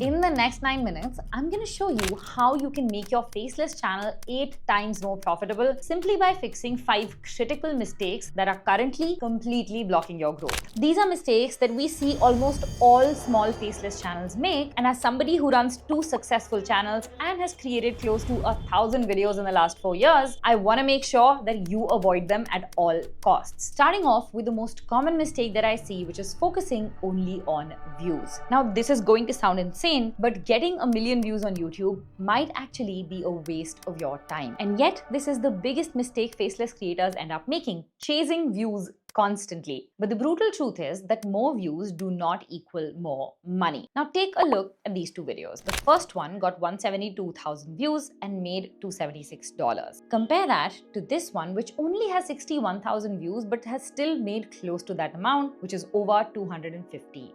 In the next 9 minutes, I'm going to show you how you can make your faceless channel 8 times more profitable simply by fixing 5 critical mistakes that are currently completely blocking your growth. These are mistakes that we see almost all small faceless channels make, and as somebody who runs 2 successful channels and has created close to 1,000 videos in the last 4 years, I want to make sure that you avoid them at all costs. Starting off with the most common mistake that I see, which is focusing only on views. Now, this is going to sound insane, but getting a million views on YouTube might actually be a waste of your time. And yet, this is the biggest mistake faceless creators end up making, chasing views constantly. But the brutal truth is that more views do not equal more money. Now take a look at these 2 videos. The first one got 172,000 views and made $276. Compare that to this one, which only has 61,000 views but has still made close to that amount, which is over $250.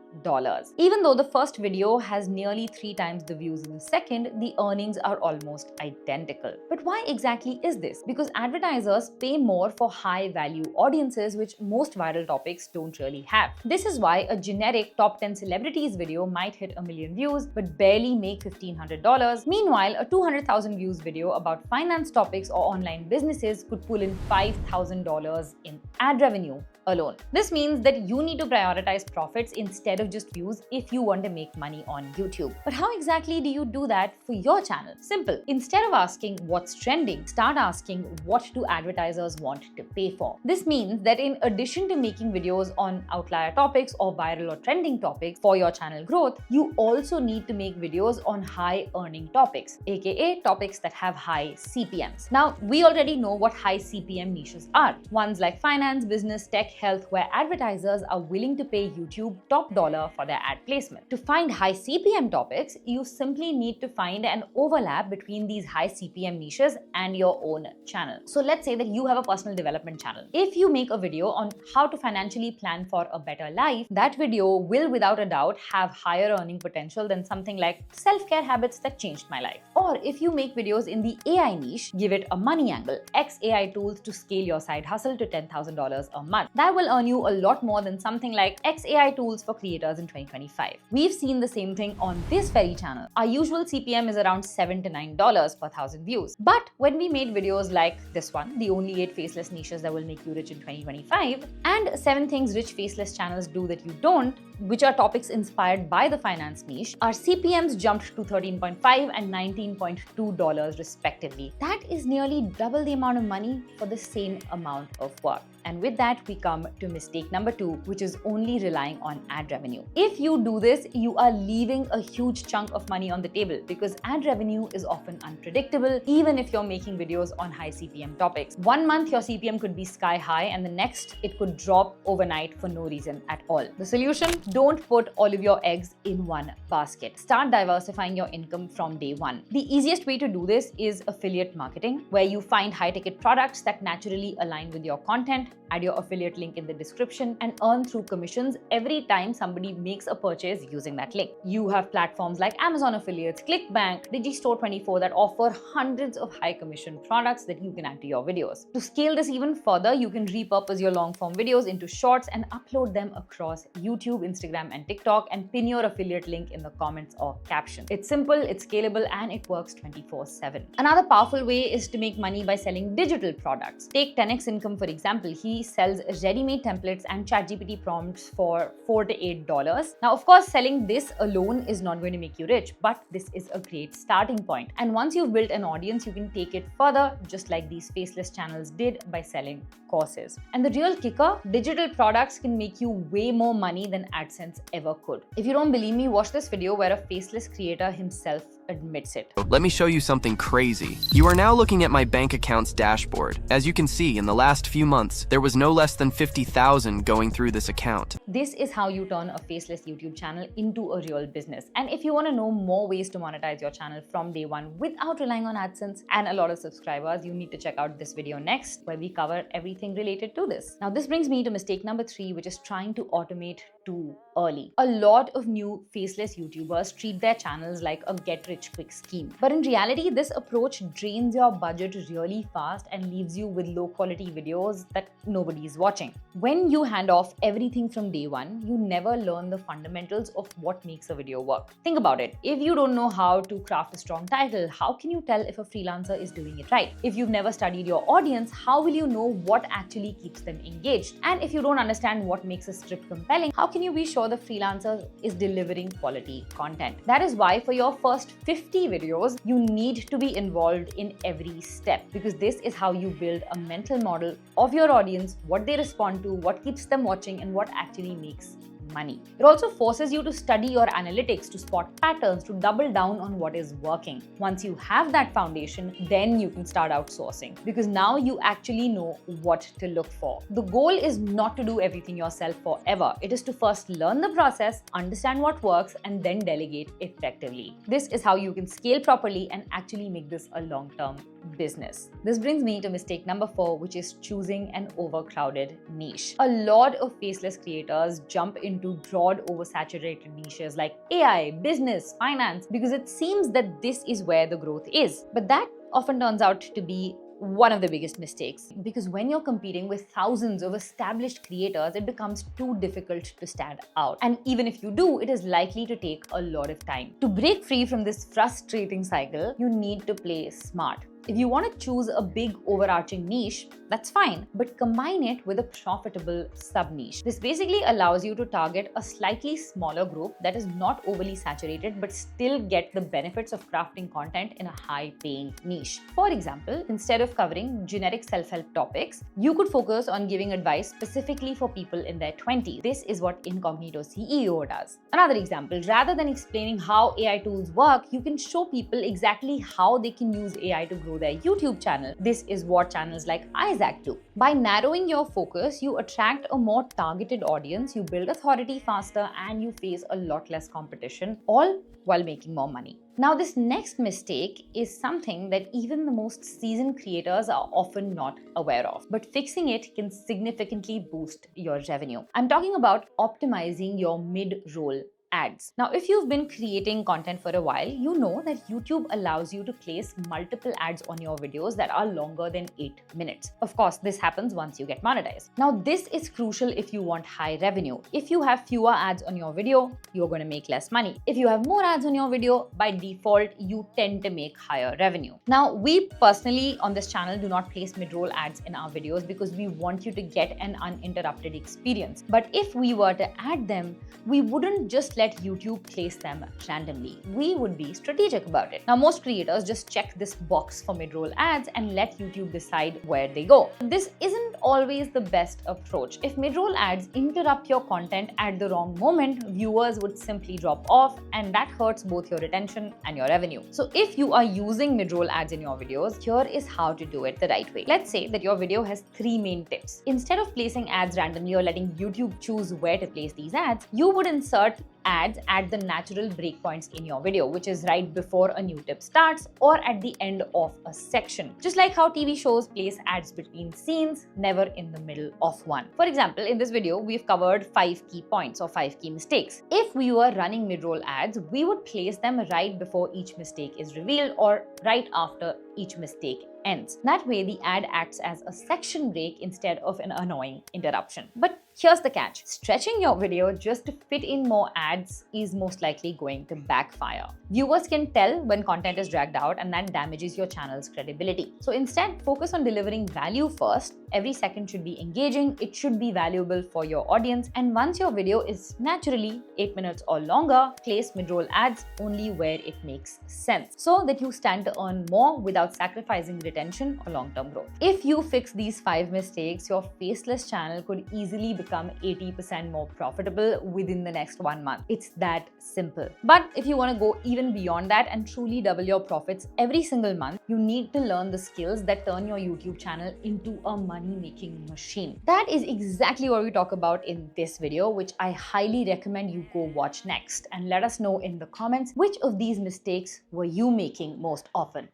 Even though the first video has nearly 3 times the views in the second, the earnings are almost identical. But why exactly is this? Because advertisers pay more for high value audiences, which most viral topics don't really have. This is why a generic top 10 celebrities video might hit 1 million views but barely make $1,500. Meanwhile, a 200,000 views video about finance topics or online businesses could pull in $5,000 in ad revenue alone. This means that you need to prioritize profits instead of just views if you want to make money on YouTube. But how exactly do you do that for your channel? Simple. Instead of asking what's trending, start asking what do advertisers want to pay for. This means that in addition to making videos on outlier topics or viral or trending topics for your channel growth, you also need to make videos on high earning topics, aka topics that have high CPMs. Now, we already know what high CPM niches are. Ones like finance, business, tech, health, where advertisers are willing to pay YouTube top dollar for their ad placement. To find high CPM topics, you simply need to find an overlap between these high CPM niches and your own channel. So let's say that you have a personal development channel. If you make a video on how to financially plan for a better life, that video will without a doubt have higher earning potential than something like self-care habits that changed my life. Or if you make videos in the AI niche, give it a money angle, X AI tools to scale your side hustle to $10,000 a month. That will earn you a lot more than something like X AI tools for creators in 2025. We've seen the same thing on this very channel. Our usual CPM is around $7 to $9 per 1,000 views. But when we made videos like this one, the only 8 faceless niches that will make you rich in 2025, and 7 things rich faceless channels do that you don't, which are topics inspired by the finance niche, our CPMs jumped to $13.5 and $19.2 respectively. That is nearly double the amount of money for the same amount of work. And with that, we come to mistake number 2, which is only relying on ad revenue. If you do this, you are leaving a huge chunk of money on the table because ad revenue is often unpredictable, even if you're making videos on high CPM topics. One month, your CPM could be sky high, and the next, it could drop overnight for no reason at all. The solution? Don't put all of your eggs in one basket. Start diversifying your income from day one. The easiest way to do this is affiliate marketing, where you find high-ticket products that naturally align with your content, add your affiliate link in the description, and earn through commissions every time somebody makes a purchase using that link. You have platforms like Amazon Affiliates, ClickBank, Digistore24 that offer hundreds of high commission products that you can add to your videos. To scale this even further, you can repurpose your long form videos into shorts and upload them across YouTube, Instagram, and TikTok, and pin your affiliate link in the comments or caption. It's simple, it's scalable, and it works 24/7. Another powerful way is to make money by selling digital products. Take 10x Income, for example. He sells ready-made templates and ChatGPT prompts for $4 to $8. Now, of course, selling this alone is not going to make you rich, but this is a great starting point. And once you've built an audience, you can take it further, just like these faceless channels did by selling courses. And the real kicker, digital products can make you way more money than AdSense ever could. If you don't believe me, watch this video where a faceless creator himself admits it. Let me show you something crazy. You are now looking at my bank account's dashboard. As you can see, in the last few months, there was no less than 50,000 going through this account. This is how you turn a faceless YouTube channel into a real business. And if you want to know more ways to monetize your channel from day one without relying on AdSense and a lot of subscribers, you need to check out this video next, where we cover everything related to this. Now, this brings me to mistake number 3, which is trying to automate too early. A lot of new faceless YouTubers treat their channels like a get-rich-quick scheme. But in reality, this approach drains your budget really fast and leaves you with low-quality videos that nobody is watching. When you hand off everything from day one, you never learn the fundamentals of what makes a video work. Think about it. If you don't know how to craft a strong title, how can you tell if a freelancer is doing it right? If you've never studied your audience, how will you know what actually keeps them engaged? And if you don't understand what makes a script compelling, how can you be sure the freelancer is delivering quality content? That is why for your first 50 videos, you need to be involved in every step, because this is how you build a mental model of your audience, what they respond to, what keeps them watching, and what actually makes money. It also forces you to study your analytics, to spot patterns, to double down on what is working. Once you have that foundation, then you can start outsourcing, because now you actually know what to look for. The goal is not to do everything yourself forever. It is to first learn the process, understand what works, and then delegate effectively. This is how you can scale properly and actually make this a long-term business. This brings me to mistake number 4, which is choosing an overcrowded niche. A lot of faceless creators jump into broad, oversaturated niches like AI, business, finance, because it seems that this is where the growth is. But that often turns out to be one of the biggest mistakes, because when you're competing with thousands of established creators, it becomes too difficult to stand out. And even if you do, it is likely to take a lot of time. To break free from this frustrating cycle, you need to play smart. If you want to choose a big overarching niche, that's fine, but combine it with a profitable sub-niche. This basically allows you to target a slightly smaller group that is not overly saturated but still get the benefits of crafting content in a high-paying niche. For example, instead of covering generic self-help topics, you could focus on giving advice specifically for people in their 20s. This is what Incognito CEO does. Another example, rather than explaining how AI tools work, you can show people exactly how they can use AI to grow their YouTube channel. This is what channels like Isaac do. By narrowing your focus, you attract a more targeted audience, you build authority faster, and you face a lot less competition, all while making more money. Now, this next mistake is something that even the most seasoned creators are often not aware of, but fixing it can significantly boost your revenue. I'm talking about optimizing your mid-roll ads. Now, if you've been creating content for a while, you know that YouTube allows you to place multiple ads on your videos that are longer than 8 minutes. Of course, this happens once you get monetized. Now, this is crucial if you want high revenue. If you have fewer ads on your video, you're going to make less money. If you have more ads on your video, by default, you tend to make higher revenue. Now, we personally on this channel do not place mid-roll ads in our videos because we want you to get an uninterrupted experience. But if we were to add them, we wouldn't just let YouTube place them randomly. We would be strategic about it. Now, most creators just check this box for mid-roll ads and let YouTube decide where they go. This isn't always the best approach. If mid-roll ads interrupt your content at the wrong moment, viewers would simply drop off, and that hurts both your retention and your revenue. So if you are using mid-roll ads in your videos, here is how to do it the right way. Let's say that your video has 3 main tips. Instead of placing ads randomly or letting YouTube choose where to place these ads, you would insert ads at the natural breakpoints in your video, which is right before a new tip starts or at the end of a section. Just like how TV shows place ads between scenes, never in the middle of one. For example, in this video, we've covered 5 key points or 5 key mistakes. If we were running mid-roll ads, we would place them right before each mistake is revealed or right after each mistake ends. That way, the ad acts as a section break instead of an annoying interruption. But here's the catch. Stretching your video just to fit in more ads is most likely going to backfire. Viewers can tell when content is dragged out, and that damages your channel's credibility. So instead, focus on delivering value first. Every second should be engaging, it should be valuable for your audience, and once your video is naturally 8 minutes or longer, place mid-roll ads only where it makes sense so that you stand to earn more without sacrificing retention or long-term growth. If you fix these 5 mistakes, your faceless channel could easily become 80% more profitable within the next 1 month. It's that simple. But if you want to go even beyond that and truly double your profits every single month, you need to learn the skills that turn your YouTube channel into a money-making machine. That is exactly what we talk about in this video, which I highly recommend you go watch next, and let us know in the comments which of these mistakes were you making most often.